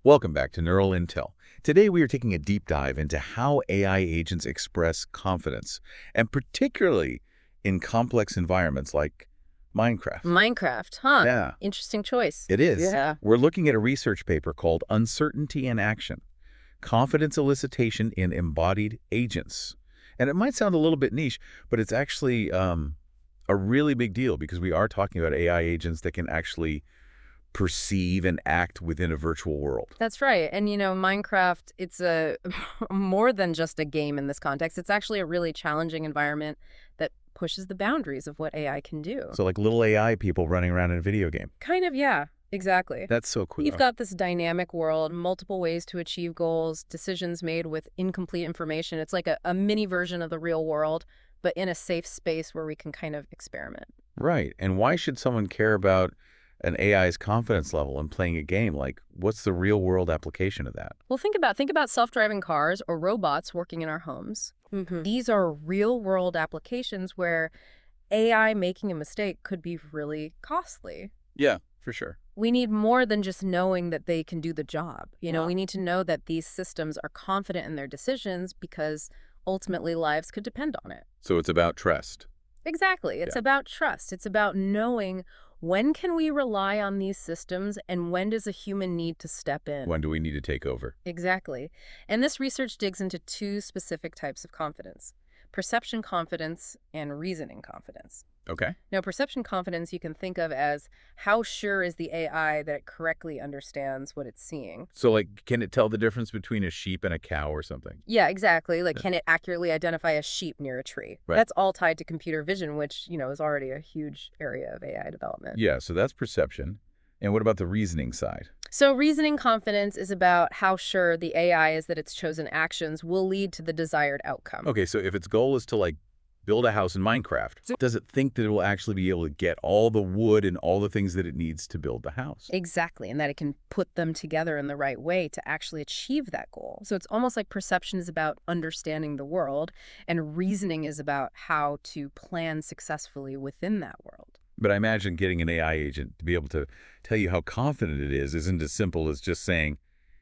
Welcome back to Neural Intel. Today we are taking a deep dive into how AI agents express confidence, and particularly in complex environments like Minecraft. Minecraft, huh? Yeah, Interesting choice. it is. Yeah. We're looking at a research paper called Uncertainty in Action, Confidence Elicitation in Embodied Agents. And it might sound a little bit niche, but it's actually a really big deal because we are talking about AI agents that can actually perceive and act within a virtual world. That's right. And Minecraft, it's a more than just a game in this context. It's actually a really challenging environment that pushes the boundaries of what AI can do. So like little AI people running around in a video game. Kind of, yeah, exactly. That's so cool. You've got this dynamic world, multiple ways to achieve goals, decisions made with incomplete information. It's like a mini version of the real world, but in a safe space where we can kind of experiment. Right. And why should someone care about an AI's confidence level in playing a game? Like, what's the real world application of that? Well, think about self-driving cars or robots working in our homes. These are real-world applications where AI making a mistake could be really costly. Yeah, for sure. We need more than just knowing that they can do the job. Wow. We need to know that these systems are confident in their decisions because ultimately lives could depend on it. So it's about trust. Exactly. It's Yeah. about trust. It's about knowing when can we rely on these systems and when does a human need to step in. When do we need to take over? Exactly. And this research digs into two specific types of confidence: perception confidence and reasoning confidence. Okay. Now, perception confidence you can think of as how sure is the AI that it correctly understands what it's seeing. So like, can it tell the difference between a sheep and a cow or something? Yeah, exactly. Like, Yeah. can it accurately identify a sheep near a tree? Right. That's all tied to computer vision, which, is already a huge area of AI development. Yeah, so that's perception. And what about the reasoning side? So reasoning confidence is about how sure the AI is that its chosen actions will lead to the desired outcome. Okay, so if its goal is to like build a house in Minecraft, does it think that it will actually be able to get all the wood and all the things that it needs to build the house? Exactly, and that it can put them together in the right way to actually achieve that goal. So it's almost like perception is about understanding the world, and reasoning is about how to plan successfully within that world. But I imagine getting an AI agent to be able to tell you how confident it is isn't as simple as just saying,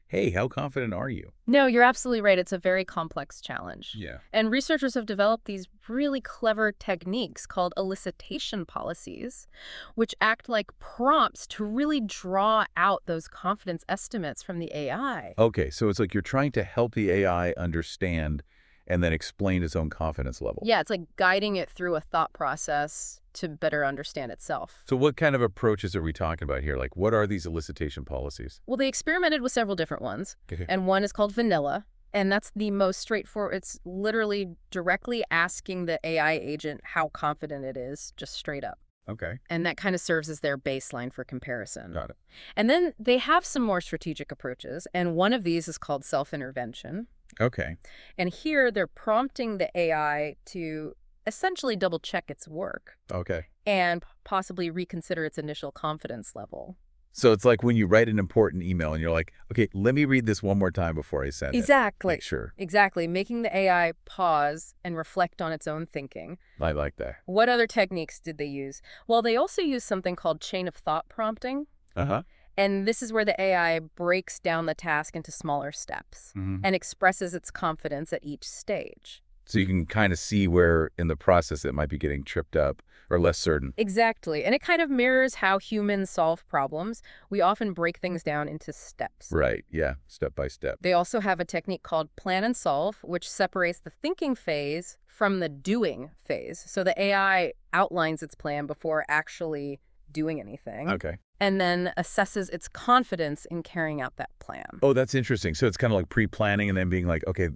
hey, how confident are you? No, you're absolutely right. It's a very complex challenge. Yeah. And researchers have developed these really clever techniques called elicitation policies, which act like prompts to really draw out those confidence estimates from the AI. Okay, so it's like you're trying to help the AI understand and then explain its own confidence level. Yeah, it's like guiding it through a thought process to better understand itself. So what kind of approaches are we talking about here? Like, what are these elicitation policies? Well, they experimented with several different ones, Okay. and one is called vanilla, and that's the most straightforward. It's literally directly asking the AI agent how confident it is, just straight up. Okay, And that kind of serves as their baseline for comparison. got it. And then they have some more strategic approaches, and one of these is called self-intervention. Okay. And here they're prompting the AI to essentially double-check its work Okay. and possibly reconsider its initial confidence level. So it's like when you write an important email and you're like, okay, let me read this one more time before I send it. Exactly. Make sure. Exactly. Making the AI pause and reflect on its own thinking. I like that. What other techniques did they use? Well, they also use something called chain of thought prompting. Uh-huh. And this is where the AI breaks down the task into smaller steps and expresses its confidence at each stage. So you can kind of see where in the process it might be getting tripped up or less certain. Exactly. And it kind of mirrors how humans solve problems. We often break things down into steps. Right. Yeah. Step by step. They also have a technique called plan and solve, which separates the thinking phase from the doing phase. So the AI outlines its plan before actually doing anything. Okay. And then assesses its confidence in carrying out that plan. Oh, that's interesting. So it's kind of like pre-planning and then being like, okay,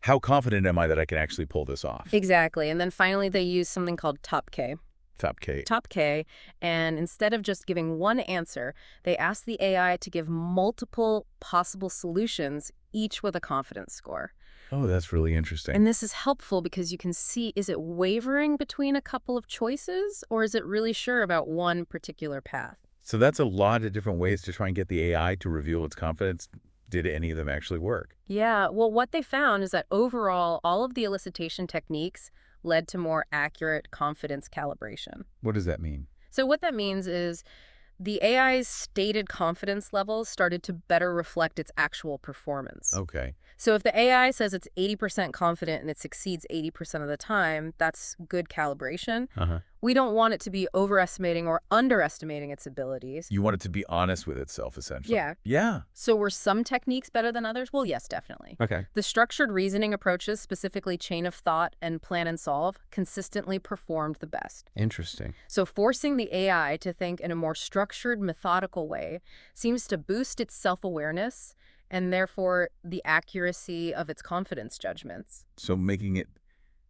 how confident am I that I can actually pull this off? Exactly. And then finally, they use something called Top K. Top K. Top K. And instead of just giving one answer, they ask the AI to give multiple possible solutions, each with a confidence score. Oh, that's really interesting. And this is helpful because you can see, is it wavering between a couple of choices, or is it really sure about one particular path? So that's a lot of different ways to try and get the AI to reveal its confidence. Did any of them actually work? Yeah, well, what they found is that overall, all of the elicitation techniques led to more accurate confidence calibration. What does that mean? So what that means is The AI's stated confidence levels started to better reflect its actual performance. Okay. So if the AI says it's 80% confident and it succeeds 80% of the time, that's good calibration. Uh-huh. We don't want it to be overestimating or underestimating its abilities. You want it to be honest with itself, essentially. Yeah. Yeah. So were some techniques better than others? Well, yes, definitely. Okay. The structured reasoning approaches, specifically chain of thought and plan and solve, consistently performed the best. Interesting. So forcing the AI to think in a more structured, methodical way seems to boost its self-awareness and therefore the accuracy of its confidence judgments. So making it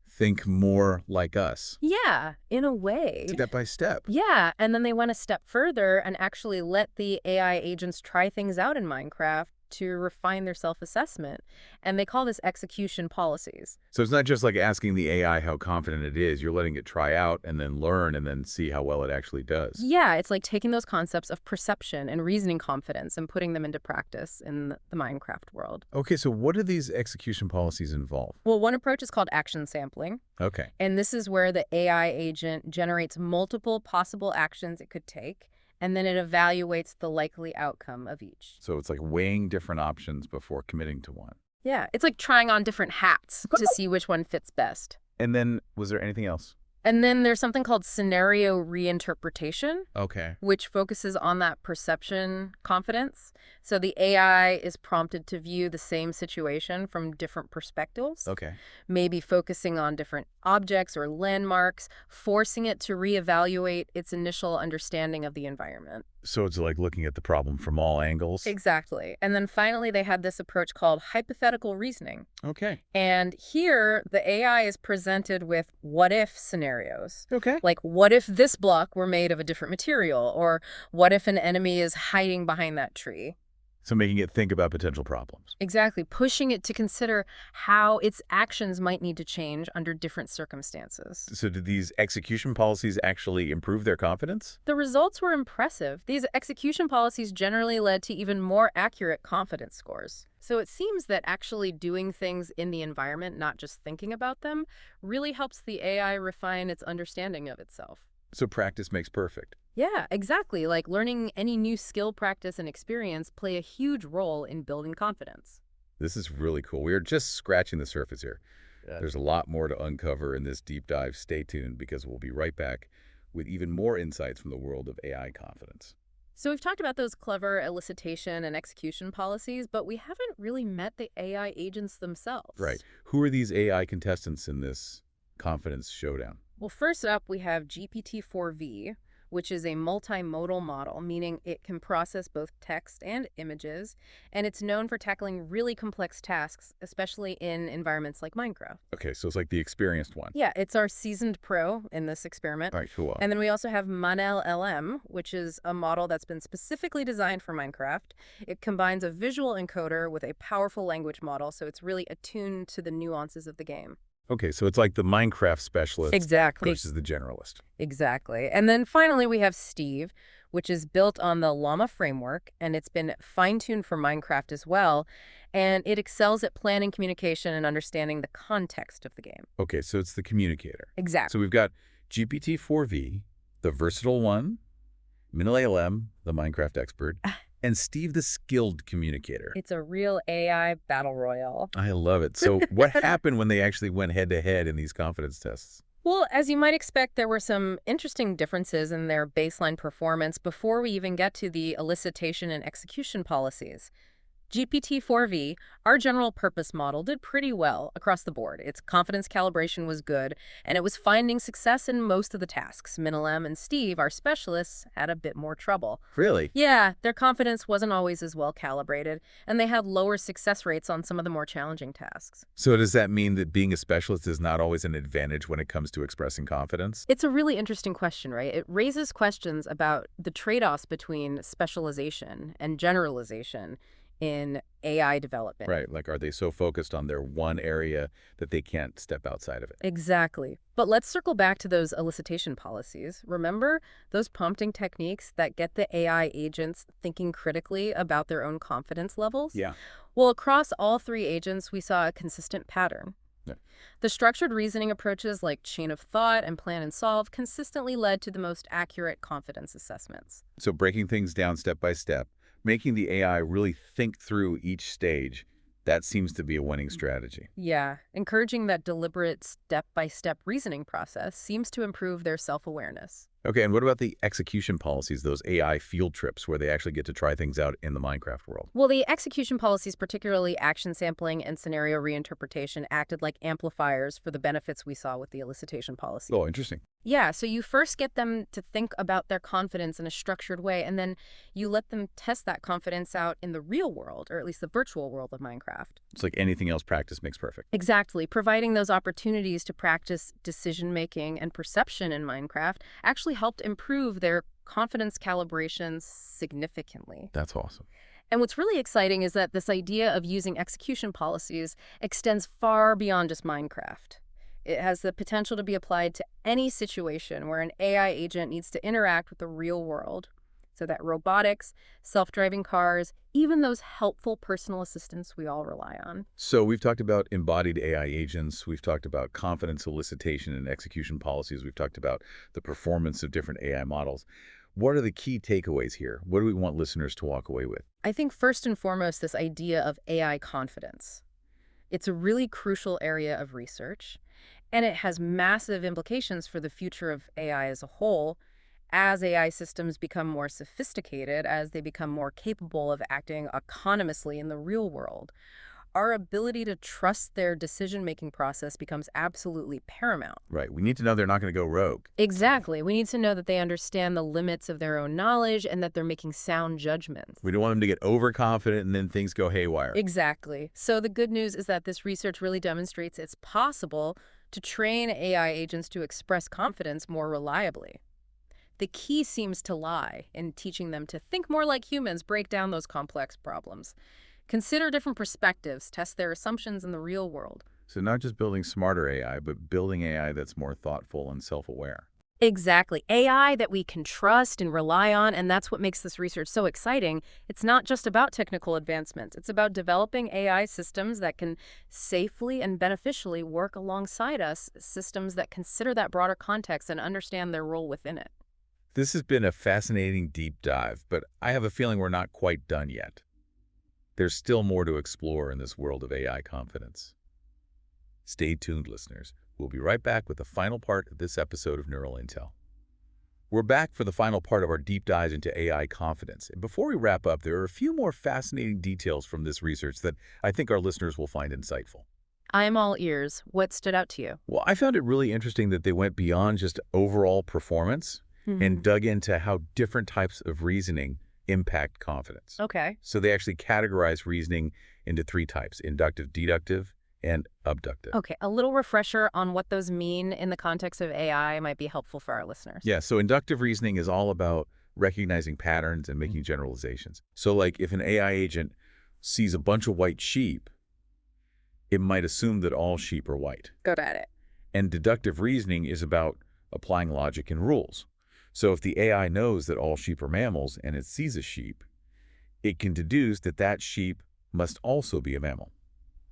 think more like us, Yeah, in a way. step by step. Yeah, and then they went a step further and actually let the AI agents try things out in Minecraft to refine their self-assessment. And they call this execution policies. So it's not just like asking the AI how confident it is. You're letting it try out and then learn and then see how well it actually does. Yeah, it's like taking those concepts of perception and reasoning confidence and putting them into practice in the Minecraft world. Okay, so what do these execution policies involve? Well, one approach is called action sampling. Okay. And this is where the AI agent generates multiple possible actions it could take, and then it evaluates the likely outcome of each. So it's like weighing different options before committing to one. Yeah, it's like trying on different hats to see which one fits best. And then was there anything else? And then there's something called scenario reinterpretation, Okay. which focuses on that perception confidence. So the AI is prompted to view the same situation from different perspectives, Okay. maybe focusing on different objects or landmarks, forcing it to reevaluate its initial understanding of the environment. So it's like looking at the problem from all angles. Exactly. And then finally, they had this approach called hypothetical reasoning. Okay. And here, the AI is presented with what-if scenarios. Okay. Like, what if this block were made of a different material? Or what if an enemy is hiding behind that tree? So making it think about potential problems. Exactly. Pushing it to consider how its actions might need to change under different circumstances. So did these execution policies actually improve their confidence? The results were impressive. These execution policies generally led to even more accurate confidence scores. So it seems that actually doing things in the environment, not just thinking about them, really helps the AI refine its understanding of itself. So practice makes perfect. Yeah, exactly. Like learning any new skill, practice, and experience play a huge role in building confidence. This is really cool. We are just scratching the surface here. There's a lot more to uncover in this deep dive. Stay tuned because we'll be right back with even more insights from the world of AI confidence. So we've talked about those clever elicitation and execution policies, but we haven't really met the AI agents themselves. Right. Who are these AI contestants in this confidence showdown? Well, first up, we have GPT-4V, which is a multimodal model, meaning it can process both text and images, and it's known for tackling really complex tasks, especially in environments like Minecraft. Okay, so it's like the experienced one. Yeah, it's our seasoned pro in this experiment. All right, cool. And then we also have Manel LM, which is a model that's been specifically designed for Minecraft. It combines a visual encoder with a powerful language model, so it's really attuned to the nuances of the game. Okay, so it's like the Minecraft specialist Exactly. versus the generalist. Exactly. And then finally, we have Steve, which is built on the Llama framework, and it's been fine-tuned for Minecraft as well. And it excels at planning communication and understanding the context of the game. Okay, so it's the communicator. Exactly. So we've got GPT-4V, the versatile one, Minal ALM, the Minecraft expert, and Steve, the skilled communicator. It's a real AI battle royale. I love it. So what happened when they actually went head-to-head in these confidence tests? Well, as you might expect, there were some interesting differences in their baseline performance before we even get to the elicitation and execution policies. GPT-4V, our general purpose model, did pretty well across the board. Its confidence calibration was good, and it was finding success in most of the tasks. Minalem and Steve, our specialists, had a bit more trouble. Really? Yeah, their confidence wasn't always as well calibrated, and they had lower success rates on some of the more challenging tasks. So does that mean that being a specialist is not always an advantage when it comes to expressing confidence? It's a really interesting question, right? It raises questions about the trade-offs between specialization and generalization in AI development. Right, like are they so focused on their one area that they can't step outside of it? Exactly. But let's circle back to those elicitation policies. Remember those prompting techniques that get the AI agents thinking critically about their own confidence levels? Yeah. Well, across all three agents, we saw a consistent pattern. Yeah. The structured reasoning approaches like chain of thought and plan and solve consistently led to the most accurate confidence assessments. So breaking things down step by step, making the AI really think through each stage, that seems to be a winning strategy. Yeah, encouraging that deliberate step-by-step reasoning process seems to improve their self-awareness. Okay, and what about the execution policies, those AI field trips where they actually get to try things out in the Minecraft world? Well, the execution policies, particularly action sampling and scenario reinterpretation, acted like amplifiers for the benefits we saw with the elicitation policy. Oh, interesting. Yeah, so you first get them to think about their confidence in a structured way, and then you let them test that confidence out in the real world, or at least the virtual world of Minecraft. It's like anything else, practice makes perfect. Exactly. Providing those opportunities to practice decision-making and perception in Minecraft actually helped improve their confidence calibrations significantly. That's awesome. And what's really exciting is that this idea of using execution policies extends far beyond just Minecraft. It has the potential to be applied to any situation where an AI agent needs to interact with the real world. So that robotics, self-driving cars, even those helpful personal assistants we all rely on. So we've talked about embodied AI agents. We've talked about confidence elicitation and execution policies. We've talked about the performance of different AI models. What are the key takeaways here? What do we want listeners to walk away with? I think first and foremost, this idea of AI confidence. It's a really crucial area of research, and it has massive implications for the future of AI as a whole. As AI systems become more sophisticated, as they become more capable of acting autonomously in the real world, our ability to trust their decision-making process becomes absolutely paramount. Right. We need to know they're not going to go rogue. Exactly. We need to know that they understand the limits of their own knowledge and that they're making sound judgments. We don't want them to get overconfident and then things go haywire. Exactly. So the good news is that this research really demonstrates it's possible to train AI agents to express confidence more reliably. The key seems to lie in teaching them to think more like humans, break down those complex problems. Consider different perspectives, test their assumptions in the real world. So not just building smarter AI, but building AI that's more thoughtful and self-aware. Exactly. AI that we can trust and rely on, and that's what makes this research so exciting. It's not just about technical advancements. It's about developing AI systems that can safely and beneficially work alongside us, systems that consider that broader context and understand their role within it. This has been a fascinating deep dive, but I have a feeling we're not quite done yet. There's still more to explore in this world of AI confidence. Stay tuned, listeners. We'll be right back with the final part of this episode of Neural Intel. We're back for the final part of our deep dive into AI confidence. And before we wrap up, there are a few more fascinating details from this research that I think our listeners will find insightful. I'm all ears. What stood out to you? Well, I found it really interesting that they went beyond just overall performance and dug into how different types of reasoning impact confidence. Okay. So they actually categorize reasoning into three types: inductive, deductive, and abductive. Okay, a little refresher on what those mean in the context of AI might be helpful for our listeners. Yeah, so inductive reasoning is all about recognizing patterns and making generalizations. So like if an AI agent sees a bunch of white sheep, it might assume that all sheep are white. Go at it. And deductive reasoning is about applying logic and rules. So if the AI knows that all sheep are mammals and it sees a sheep, it can deduce that that sheep must also be a mammal.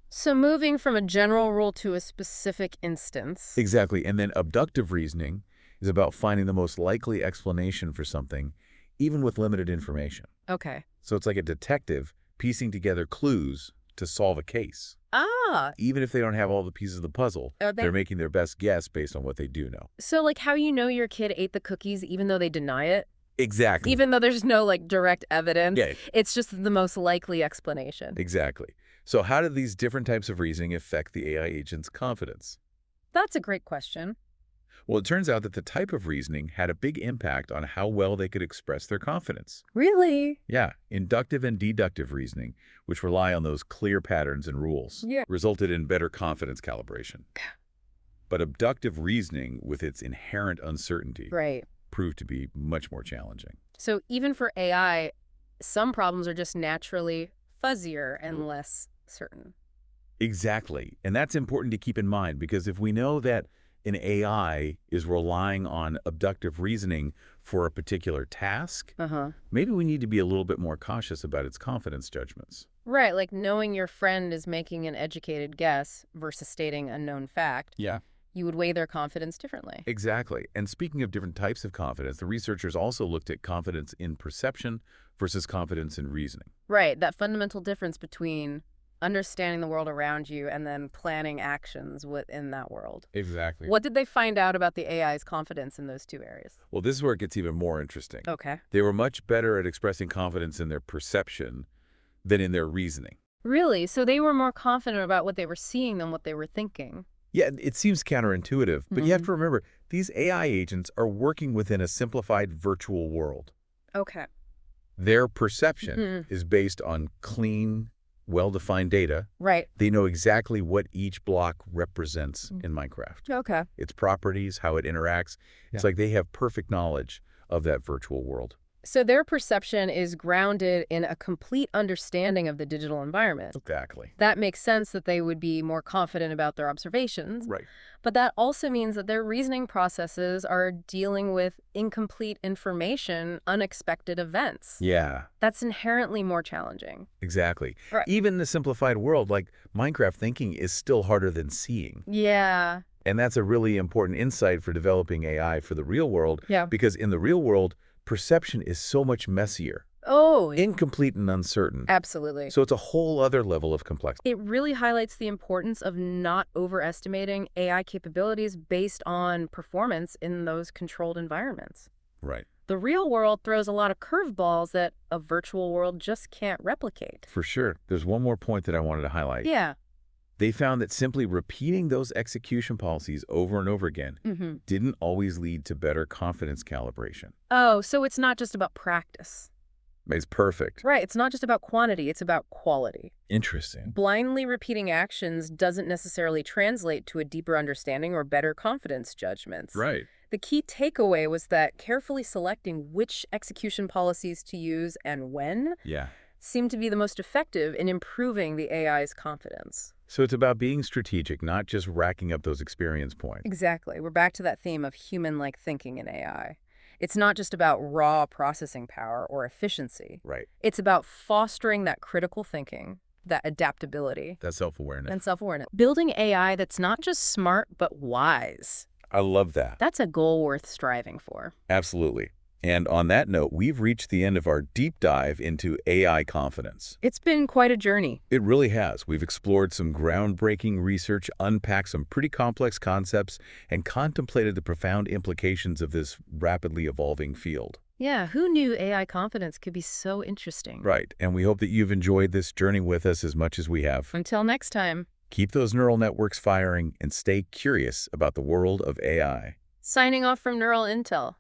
So moving from a general rule to a specific instance. Exactly. And then abductive reasoning is about finding the most likely explanation for something, even with limited information. Okay. So it's like a detective piecing together clues to solve a case. Ah, Even if they don't have all the pieces of the puzzle, are they're making their best guess based on what they do know. so like how you know your kid ate the cookies even though they deny it? Exactly. Even though there's no like direct evidence? Yeah, It's just the most likely explanation. exactly. So how do these different types of reasoning affect the AI agent's confidence? That's a great question. Well, it turns out that the type of reasoning had a big impact on how well they could express their confidence. Really? Yeah, inductive and deductive reasoning, which rely on those clear patterns and rules, Yeah. resulted in better confidence calibration. But abductive reasoning, with its inherent uncertainty, Right. proved to be much more challenging. So even for AI, some problems are just naturally fuzzier and less certain. Exactly. And that's important to keep in mind, because if we know that an AI is relying on abductive reasoning for a particular task, Uh-huh. maybe we need to be a little bit more cautious about its confidence judgments. Right, like knowing your friend is making an educated guess versus stating a known fact, Yeah. you would weigh their confidence differently. Exactly. And speaking of different types of confidence, the researchers also looked at confidence in perception versus confidence in reasoning. Right, that fundamental difference between understanding the world around you and then planning actions within that world. Exactly. What did they find out about the AI's confidence in those two areas? Well, this is where it gets even more interesting. Okay. They were much better at expressing confidence in their perception than in their reasoning. Really? So they were more confident about what they were seeing than what they were thinking. Yeah, it seems counterintuitive, but you have to remember, these AI agents are working within a simplified virtual world. Okay. Their perception is based on clean, well-defined data. Right. They know exactly what each block represents in Minecraft. Okay. Its properties, how it interacts. It's like they have perfect knowledge of that virtual world. So their perception is grounded in a complete understanding of the digital environment. Exactly. That makes sense that they would be more confident about their observations. Right. But that also means that their reasoning processes are dealing with incomplete information, unexpected events. Yeah, That's inherently more challenging. exactly. Right. Even in the simplified world, like Minecraft thinking is still harder than seeing. Yeah. And that's a really important insight for developing AI for the real world. Yeah. Because in the real world, perception is so much messier, Oh, incomplete and uncertain. absolutely. So it's a whole other level of complexity. It really highlights the importance of not overestimating AI capabilities based on performance in those controlled environments. Right. The real world throws a lot of curveballs that a virtual world just can't replicate. For sure. There's one more point that I wanted to highlight. Yeah. They found that simply repeating those execution policies over and over again didn't always lead to better confidence calibration. Oh, so it's not just about practice. It's perfect. Right. It's not just about quantity. It's about quality. Interesting. Blindly repeating actions doesn't necessarily translate to a deeper understanding or better confidence judgments. Right. The key takeaway was that carefully selecting which execution policies to use and when Yeah. seemed to be the most effective in improving the AI's confidence. So it's about being strategic, not just racking up those experience points. Exactly. We're back to that theme of human-like thinking in AI. It's not just about raw processing power or efficiency. Right. It's about fostering that critical thinking, that adaptability, That's self-awareness. and self-awareness. Building AI that's not just smart, but wise. I love that. That's a goal worth striving for. Absolutely. And on that note, we've reached the end of our deep dive into AI confidence. It's been quite a journey. It really has. We've explored some groundbreaking research, unpacked some pretty complex concepts, and contemplated the profound implications of this rapidly evolving field. Yeah, who knew AI confidence could be so interesting? Right. And we hope that you've enjoyed this journey with us as much as we have. Until next time. Keep those neural networks firing and stay curious about the world of AI. Signing off from Neural Intel.